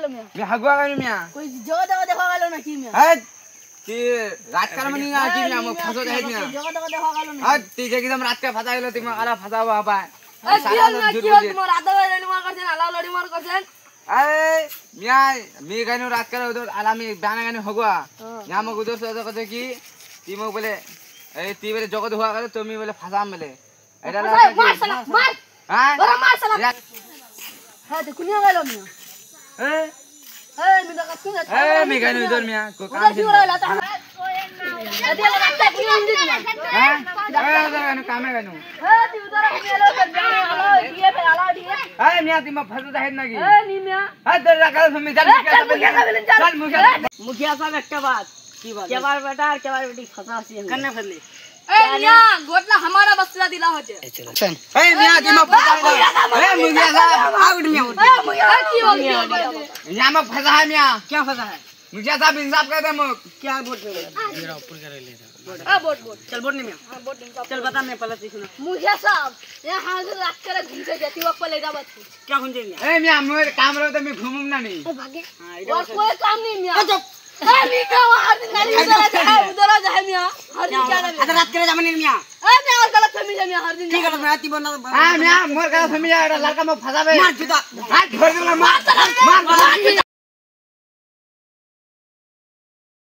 গেল মিয়া मी हगवा गयो मिया कोई जगह देखा गেল না কি মিয়া है ती रात कर मनी आ की मिया मो फसो जाय मिया जगह देखा गেল না है ती जे एकदम रात का फसा गेलो ती आला फसावा बा सारा की होल तुम्हार आधा लड़ी मार करছেন আলাও লড়ি মার করছেন ए मिया मी गानो रात कर उधर आला मी बाना गानो हगवा या मो उधर से कहे की ती मो बोले ए ती बोले जगत हुआ करे तुमी बोले फसा मेले एटा मार साला मार हां बड़ा मार साला हां तो कुनिया गেল মিয়া ए मी तो कछु ना ए मी गानो उधर मिया को काम उधर क्यों रहला था अरे रास्ता क्यों नहीं दिया हां उधर गानो काम है गानो ती उधर मेलो तो जाने वाला ये पे आला दिए ए मिया ती म फसा जाय ना की नी मिया हां दर रखा तुमी चल मुखिया साहब एक बात की बात केवार बेटा और केवार बेटी फसासी है करने फसले ए मिया गोटला हमारा बस्ता दिला होचे चल ए मिया ती म फसा ए मुखिया साहब आउट मिया ए मुखिया की हो गया यहां में फसा है मिया क्या फसा है मुखिया साहब इंसाफ कर दे मो क्या वोट में मेरा ऊपर कर ले हां वोट चल वोट नहीं मिया हां वोट नहीं चल बता मैं पहले सुना मुखिया साहब ये हाल से रात कर घूम से जाती वक्त ले जाबत क्या घूम जाएंगे ए मिया मोर काम रहो तो मैं घूमूं ना नहीं भागे हां और कोई काम नहीं मिया ए मी का हर दिन गाड़ी उधर जा मिया हर दिन क्या अगर रात करे जामनी मिया ए मैं और गलत फहमी जा मिया हर दिन ठीक है मैं आती बोलना हां मिया मोर गलत फहमी जा लड़का में फसावे मार जुदा हां छोड़ दे मार